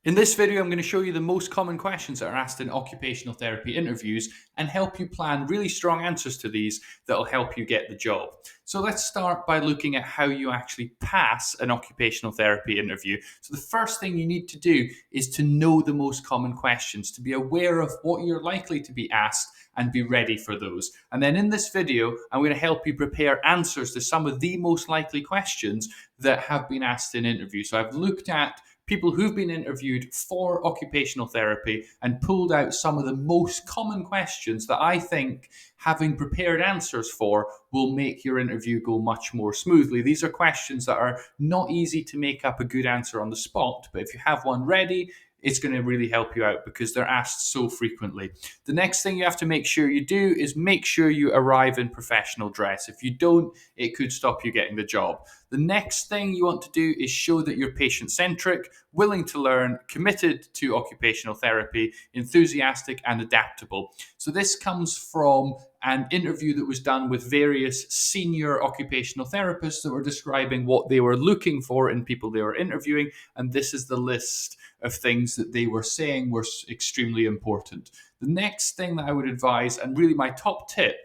In this video, I'm going to show you the most common questions that are asked in occupational therapy interviews and help you plan really strong answers to these that will help you get the job. So let's start by looking at how you actually pass an occupational therapy interview. So the first thing you need to do is to know the most common questions, to be aware of what you're likely to be asked and be ready for those. And then in this video, I'm going to help you prepare answers to some of the most likely questions that have been asked in interviews. So I've looked at people who've been interviewed for occupational therapy and pulled out some of the most common questions that I think having prepared answers for will make your interview go much more smoothly. These are questions that are not easy to make up a good answer on the spot, but if you have one ready, it's going to really help you out because they're asked so frequently. The next thing you have to make sure you do is make sure you arrive in professional dress. If you don't, it could stop you getting the job. The next thing you want to do is show that you're patient-centric, willing to learn, committed to occupational therapy, enthusiastic and adaptable. So this comes from an interview that was done with various senior occupational therapists that were describing what they were looking for in people they were interviewing, and this is the list of things that they were saying were extremely important. The next thing that I would advise, and really my top tip,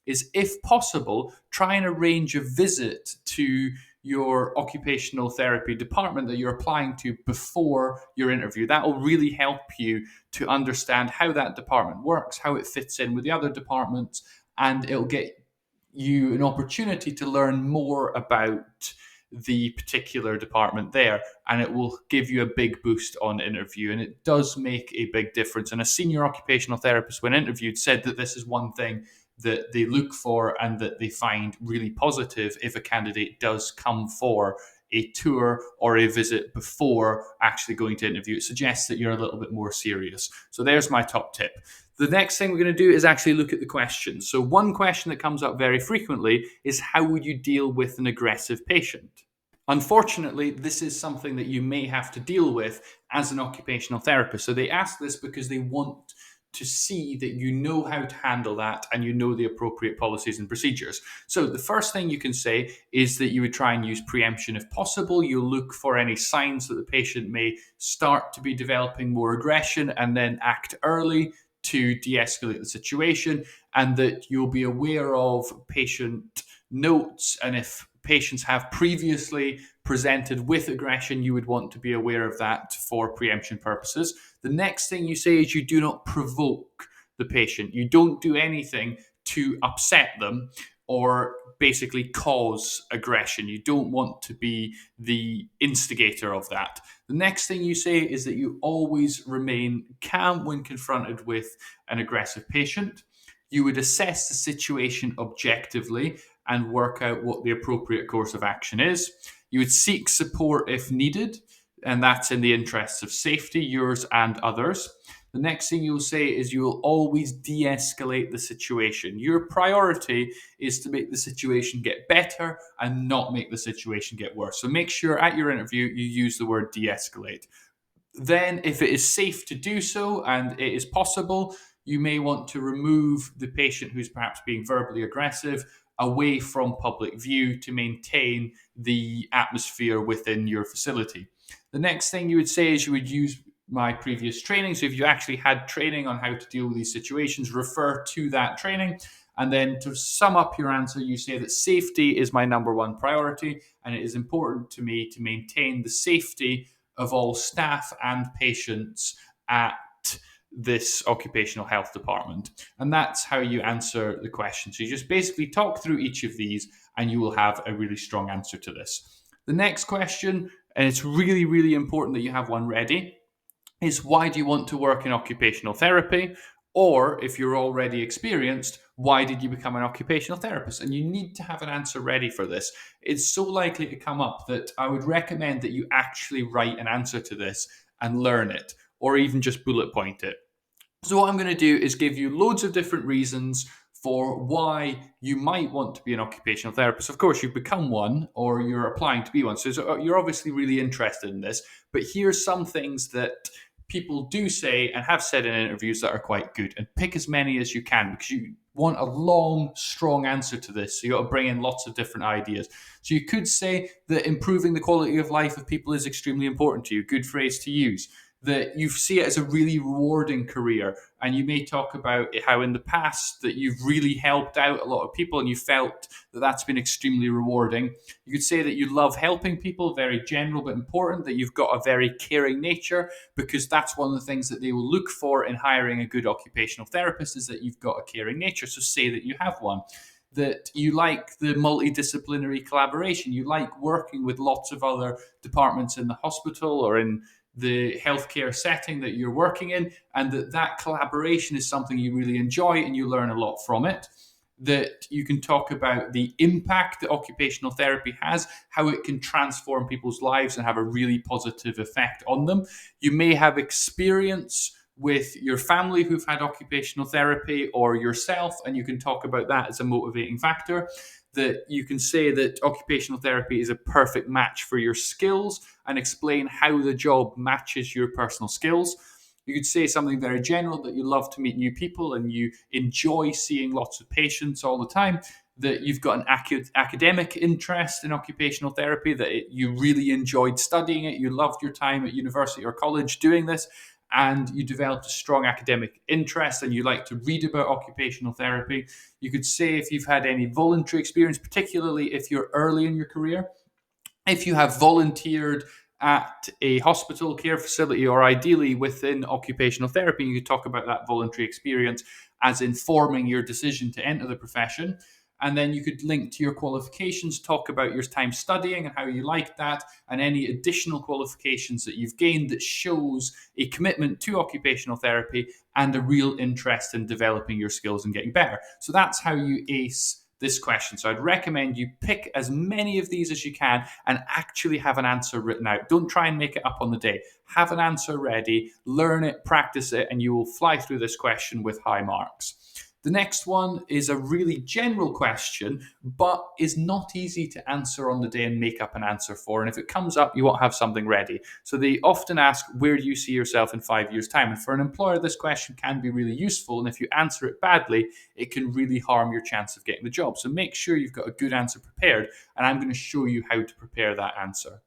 is if possible, try and arrange a visit to your occupational therapy department that you're applying to before your interview. That will really help you to understand how that department works, how it fits in with the other departments, and it'll get you an opportunity to learn more about the particular department there, and it will give you a big boost on interview, and it does make a big difference. And a senior occupational therapist, when interviewed, said that this is one thing that they look for and that they find really positive if a candidate does come for a tour or a visit before actually going to interview. It suggests that you're a little bit more serious. So there's my top tip. The next thing we're going to do is actually look at the questions. So one question that comes up very frequently is, how would you deal with an aggressive patient? Unfortunately, this is something that you may have to deal with as an occupational therapist. So they ask this because they want to see that you know how to handle that and you know the appropriate policies and procedures. So the first thing you can say is that you would try and use preemption if possible. You'll look for any signs that the patient may start to be developing more aggression and then act early to de-escalate the situation, and that you'll be aware of patient notes, and if patients have previously presented with aggression, you would want to be aware of that for preemption purposes. The next thing you say is you do not provoke the patient. You don't do anything to upset them or basically cause aggression. You don't want to be the instigator of that. The next thing you say is that you always remain calm when confronted with an aggressive patient. You would assess the situation objectively and work out what the appropriate course of action is. You would seek support if needed, and that's in the interests of safety, yours and others. The next thing you'll say is you will always de-escalate the situation. Your priority is to make the situation get better and not make the situation get worse. So make sure at your interview you use the word de-escalate. Then, if it is safe to do so and it is possible, you may want to remove the patient who's perhaps being verbally aggressive away from public view to maintain the atmosphere within your facility. The next thing you would say is you would use my previous training. So if you actually had training on how to deal with these situations, refer to that training. And then to sum up your answer, you say that safety is my number one priority, and it is important to me to maintain the safety of all staff and patients at this occupational health department. And that's how you answer the question. So you just basically talk through each of these and you will have a really strong answer to this. The next question, and it's really, really important that you have one ready, is why do you want to work in occupational therapy? Or if you're already experienced, why did you become an occupational therapist? And you need to have an answer ready for this. It's so likely to come up that I would recommend that you actually write an answer to this and learn it, or even just bullet point it. So what I'm going to do is give you loads of different reasons for why you might want to be an occupational therapist. Of course, you've become one or you're applying to be one. So you're obviously really interested in this. But here's some things that people do say and have said in interviews that are quite good. And pick as many as you can because you want a long, strong answer to this. So you got to bring in lots of different ideas. So you could say that improving the quality of life of people is extremely important to you. Good phrase to use. that you see it as a really rewarding career. And you may talk about how in the past that you've really helped out a lot of people and you felt that that's been extremely rewarding. You could say that you love helping people, very general but important, that you've got a very caring nature, because that's one of the things that they will look for in hiring a good occupational therapist, is that you've got a caring nature. So say that you have one. That you like the multidisciplinary collaboration, you like working with lots of other departments in the hospital or in the healthcare setting that you're working in, and that collaboration is something you really enjoy and you learn a lot from it. That you can talk about the impact that occupational therapy has, how it can transform people's lives and have a really positive effect on them. You may have experience with your family who've had occupational therapy or yourself, and you can talk about that as a motivating factor. That you can say that occupational therapy is a perfect match for your skills and explain how the job matches your personal skills. You could say something very general, that you love to meet new people and you enjoy seeing lots of patients all the time. That you've got an academic interest in occupational therapy, that you really enjoyed studying it, you loved your time at university or college doing this, and you developed a strong academic interest and you like to read about occupational therapy. You could say if you've had any voluntary experience, particularly if you're early in your career, if you have volunteered at a hospital care facility or ideally within occupational therapy, you could talk about that voluntary experience as informing your decision to enter the profession. And then you could link to your qualifications, talk about your time studying and how you liked that, and any additional qualifications that you've gained that shows a commitment to occupational therapy and a real interest in developing your skills and getting better. So that's how you ace this question. So I'd recommend you pick as many of these as you can and actually have an answer written out. Don't try and make it up on the day. Have an answer ready, learn it, practice it, and you will fly through this question with high marks. The next one is a really general question, but is not easy to answer on the day and make up an answer for. And if it comes up, you won't have something ready. So they often ask, where do you see yourself in 5 years' time? And for an employer, this question can be really useful. And if you answer it badly, it can really harm your chance of getting the job. So make sure you've got a good answer prepared. And I'm going to show you how to prepare that answer.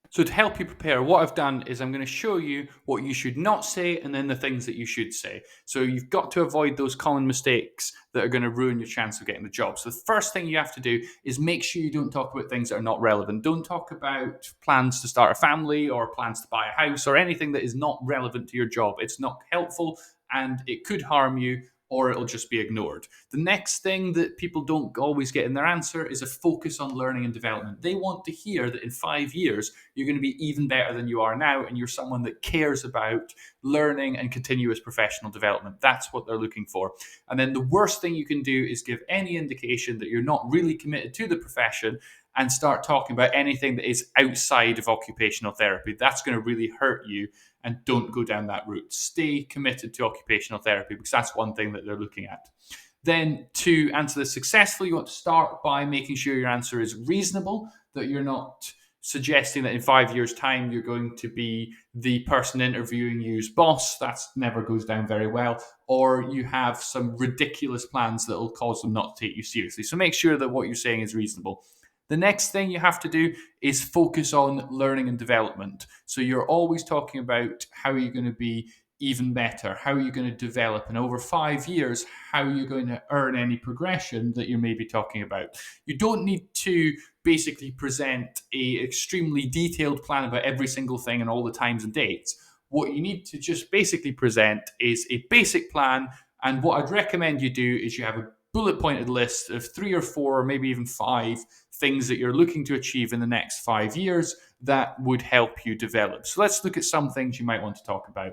So to help you prepare, what I've done is I'm going to show you what you should not say and then the things that you should say. So you've got to avoid those common mistakes that are going to ruin your chance of getting the job. So the first thing you have to do is make sure you don't talk about things that are not relevant. Don't talk about plans to start a family or plans to buy a house or anything that is not relevant to your job. It's not helpful and it could harm you, or it'll just be ignored. The next thing that people don't always get in their answer is a focus on learning and development. They want to hear that in 5 years, you're going to be even better than you are now, and you're someone that cares about learning and continuous professional development. That's what they're looking for. And then the worst thing you can do is give any indication that you're not really committed to the profession and start talking about anything that is outside of occupational therapy. That's going to really hurt you, and don't go down that route. Stay committed to occupational therapy because that's one thing that they're looking at. Then to answer this successfully, you want to start by making sure your answer is reasonable, that you're not suggesting that in 5 years' time you're going to be the person interviewing you's boss. That never goes down very well. Or you have some ridiculous plans that will cause them not to take you seriously. So make sure that what you're saying is reasonable. The next thing you have to do is focus on learning and development. So you're always talking about how you're going to be even better, how are you going to develop, and over 5 years, how are you going to earn any progression that you may be talking about. You don't need to basically present a extremely detailed plan about every single thing and all the times and dates. What you need to just basically present is a basic plan, and what I'd recommend you do is you have a bullet pointed list of 3 or 4 or maybe even 5 things that you're looking to achieve in the next 5 years that would help you develop. So let's look at some things you might want to talk about.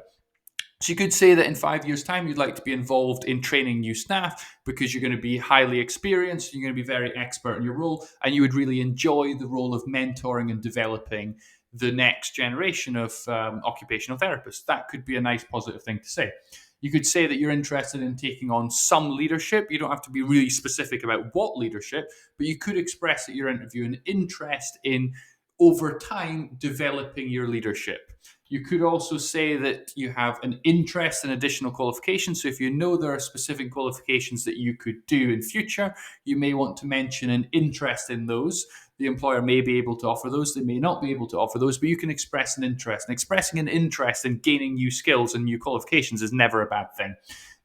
So you could say that in 5 years' time, you'd like to be involved in training new staff because you're going to be highly experienced, you're going to be very expert in your role, and you would really enjoy the role of mentoring and developing the next generation of occupational therapists. That could be a nice positive thing to say. You could say that you're interested in taking on some leadership. You don't have to be really specific about what leadership, but you could express at your interview an interest in, over time, developing your leadership. You could also say that you have an interest in additional qualifications. So if you know there are specific qualifications that you could do in future, you may want to mention an interest in those. The employer may be able to offer those, they may not be able to offer those, but you can express an interest. And expressing an interest in gaining new skills and new qualifications is never a bad thing.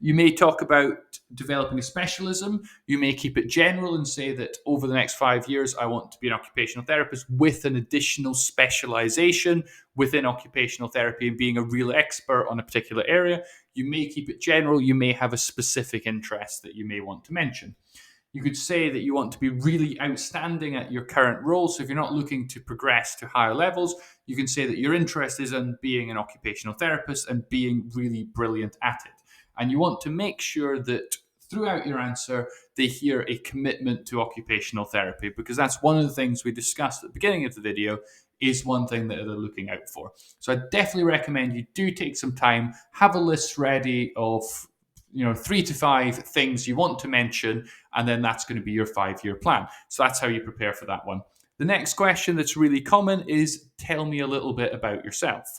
You may talk about developing a specialism. You may keep it general and say that over the next 5 years, I want to be an occupational therapist with an additional specialization within occupational therapy and being a real expert on a particular area. You may keep it general. You may have a specific interest that you may want to mention. You could say that you want to be really outstanding at your current role. So if you're not looking to progress to higher levels, you can say that your interest is in being an occupational therapist and being really brilliant at it. And you want to make sure that throughout your answer, they hear a commitment to occupational therapy, because that's one of the things we discussed at the beginning of the video is one thing that they're looking out for. So I definitely recommend you do take some time, have a list ready of 3 to 5 things you want to mention, and then that's going to be your 5-year plan. So that's how you prepare for that one. The next question that's really common is, tell me a little bit about yourself.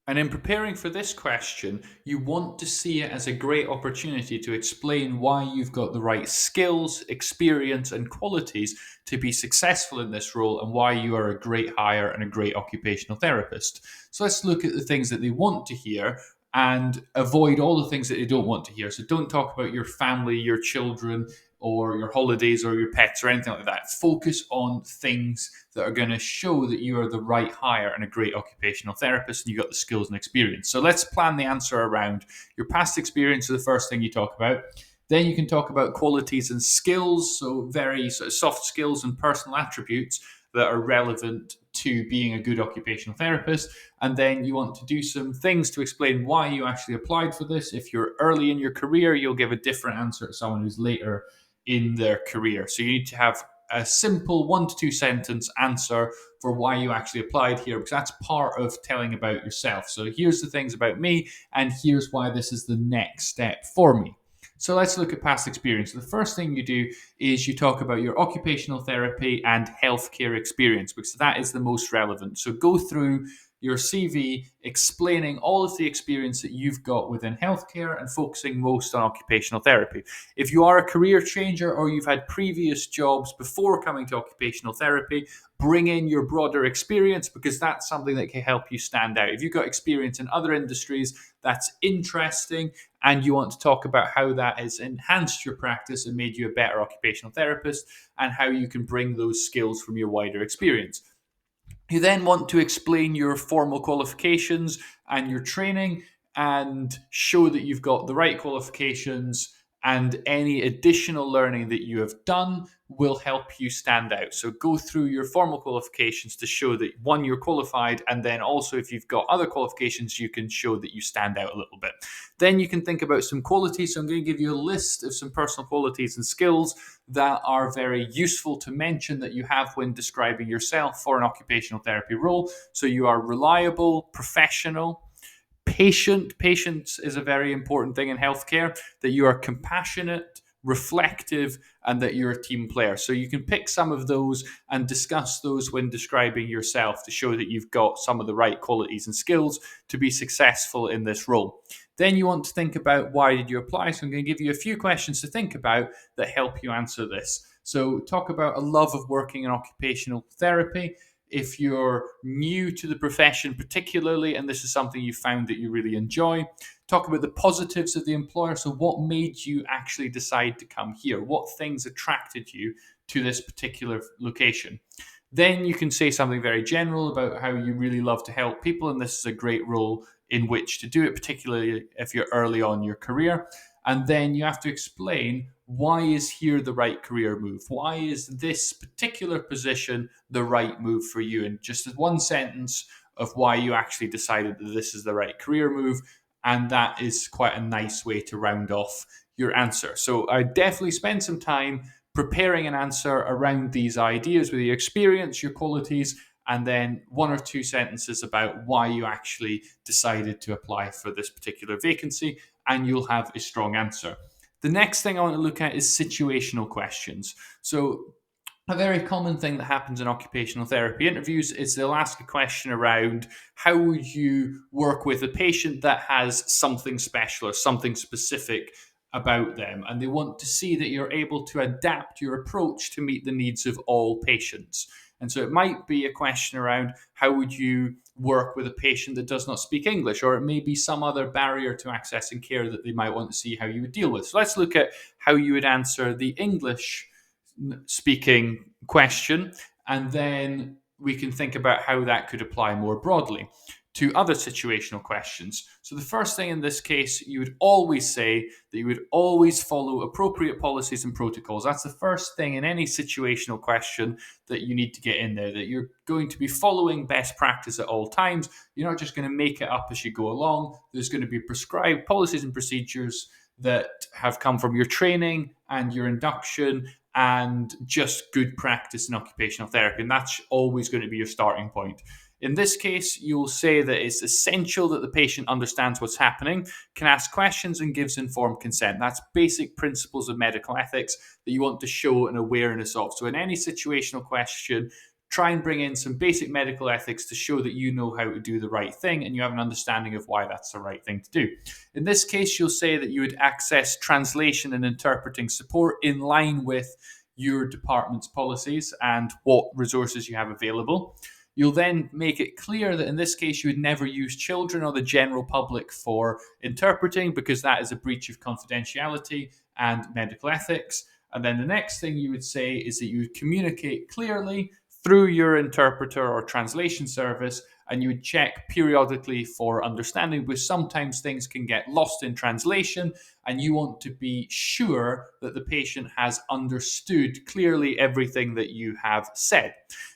And in preparing for this question, you want to see it as a great opportunity to explain why you've got the right skills, experience, and qualities to be successful in this role, and why you are a great hire and a great occupational therapist. So let's look at the things that they want to hear and avoid all the things that they don't want to hear. So don't talk about your family, your children, or your holidays or your pets or anything like that. Focus on things that are going to show that you are the right hire and a great occupational therapist and you've got the skills and experience. So let's plan the answer around your past experience, is the first thing you talk about. Then you can talk about qualities and skills, so very sort of soft skills and personal attributes that are relevant to being a good occupational therapist. And then you want to do some things to explain why you actually applied for this. If you're early in your career, you'll give a different answer to someone who's later in their career. So you need to have a simple 1 to 2 sentence answer for why you actually applied here, because that's part of telling about yourself. So here's the things about me, and here's why this is the next step for me. So let's look at past experience. The first thing you do is you talk about your occupational therapy and healthcare experience, because that is the most relevant. So go through your CV explaining all of the experience that you've got within healthcare and focusing most on occupational therapy. If you are a career changer or you've had previous jobs before coming to occupational therapy, bring in your broader experience, because that's something that can help you stand out. If you've got experience in other industries, that's interesting, and you want to talk about how that has enhanced your practice and made you a better occupational therapist, and how you can bring those skills from your wider experience. You then want to explain your formal qualifications and your training and show that you've got the right qualifications, and any additional learning that you have done will help you stand out. So go through your formal qualifications to show that, one, you're qualified, and then also if you've got other qualifications, you can show that you stand out a little bit. Then you can think about some qualities. So I'm going to give you a list of some personal qualities and skills that are very useful to mention that you have when describing yourself for an occupational therapy role. So you are reliable, professional, patient. Patience is a very important thing in healthcare, that you are compassionate, reflective, and that you're a team player. So you can pick some of those and discuss those when describing yourself to show that you've got some of the right qualities and skills to be successful in this role. Then you want to think about, why did you apply? So I'm going to give you a few questions to think about that help you answer this. So talk about a love of working in occupational therapy. If you're new to the profession particularly, and this is something you found that you really enjoy, talk about the positives of the employer. So what made you actually decide to come here? What things attracted you to this particular location? Then you can say something very general about how you really love to help people, and this is a great role in which to do it, particularly if you're early on in your career. And then you have to explain, why is here the right career move? Why is this particular position the right move for you? And just one sentence of why you actually decided that this is the right career move. And that is quite a nice way to round off your answer. So I definitely spend some time preparing an answer around these ideas with your experience, your qualities, and then 1 or 2 sentences about why you actually decided to apply for this particular vacancy, and you'll have a strong answer. The next thing I want to look at is situational questions. So a very common thing that happens in occupational therapy interviews is they'll ask a question around, how would you work with a patient that has something special or something specific about them, and they want to see that you're able to adapt your approach to meet the needs of all patients. And so it might be a question around how would you work with a patient that does not speak English, or it may be some other barrier to accessing care that they might want to see how you would deal with. So let's look at how you would answer the English speaking question, and then we can think about how that could apply more broadly to other situational questions. So the first thing in this case, you would always say that you would always follow appropriate policies and protocols. That's the first thing in any situational question that you need to get in there, that you're going to be following best practice at all times. You're not just going to make it up as you go along. There's going to be prescribed policies and procedures that have come from your training and your induction and just good practice in occupational therapy. And that's always going to be your starting point. In this case, you'll say that it's essential that the patient understands what's happening, can ask questions, and gives informed consent. That's basic principles of medical ethics that you want to show an awareness of. So in any situational question, try and bring in some basic medical ethics to show that you know how to do the right thing and you have an understanding of why that's the right thing to do. In this case, you'll say that you would access translation and interpreting support in line with your department's policies and what resources you have available. You'll then make it clear that in this case, you would never use children or the general public for interpreting, because that is a breach of confidentiality and medical ethics. And then the next thing you would say is that you would communicate clearly through your interpreter or translation service, and you would check periodically for understanding, because sometimes things can get lost in translation, and you want to be sure that the patient has understood clearly everything that you have said.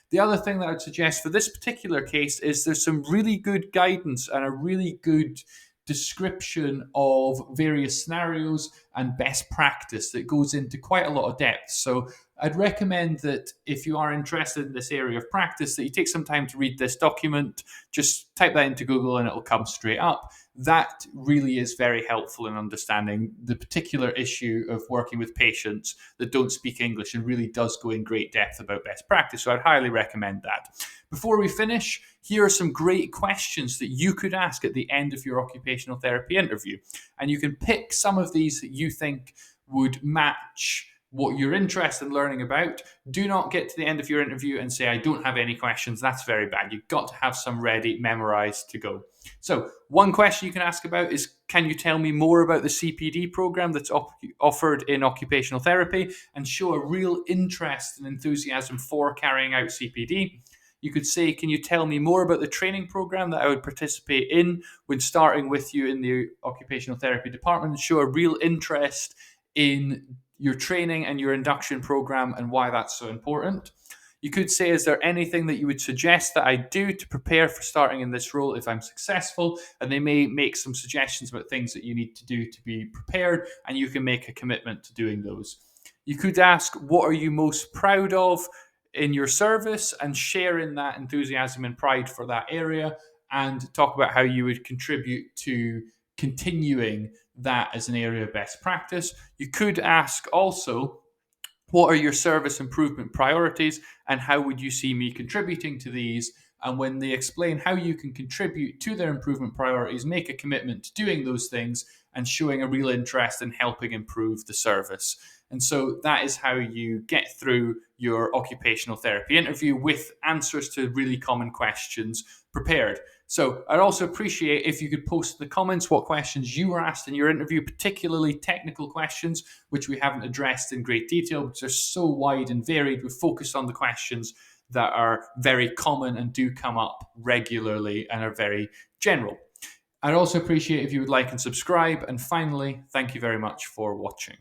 The other thing that I'd suggest for this particular case is there's some really good guidance and a really good description of various scenarios and best practice that goes into quite a lot of depth. So I'd recommend that if you are interested in this area of practice, that you take some time to read this document. Just type that into Google and it'll come straight up. That really is very helpful in understanding the particular issue of working with patients that don't speak English, and really does go in great depth about best practice. So I'd highly recommend that. Before we finish, here are some great questions that you could ask at the end of your occupational therapy interview. And you can pick some of these that you think would match what you're interested in learning about. Do not get to the end of your interview and say, I don't have any questions. That's very bad. You've got to have some ready, memorized to go. So one question you can ask about is, can you tell me more about the CPD program that's offered in occupational therapy, and show a real interest and enthusiasm for carrying out CPD? You could say, can you tell me more about the training program that I would participate in when starting with you in the occupational therapy department, and show a real interest in your training and your induction program and why that's so important. You could say, is there anything that you would suggest that I do to prepare for starting in this role if I'm successful? And they may make some suggestions about things that you need to do to be prepared, and you can make a commitment to doing those. You could ask, what are you most proud of in your service, and share in that enthusiasm and pride for that area, and talk about how you would contribute to continuing that as an area of best practice. You could ask also, what are your service improvement priorities, and how would you see me contributing to these? And when they explain how you can contribute to their improvement priorities, make a commitment to doing those things and showing a real interest in helping improve the service. And so that is how you get through your occupational therapy interview with answers to really common questions prepared. So I'd also appreciate if you could post in the comments what questions you were asked in your interview, particularly technical questions, which we haven't addressed in great detail because they're so wide and varied. We've focused on the questions that are very common and do come up regularly and are very general. I'd also appreciate if you would like and subscribe. And finally, thank you very much for watching.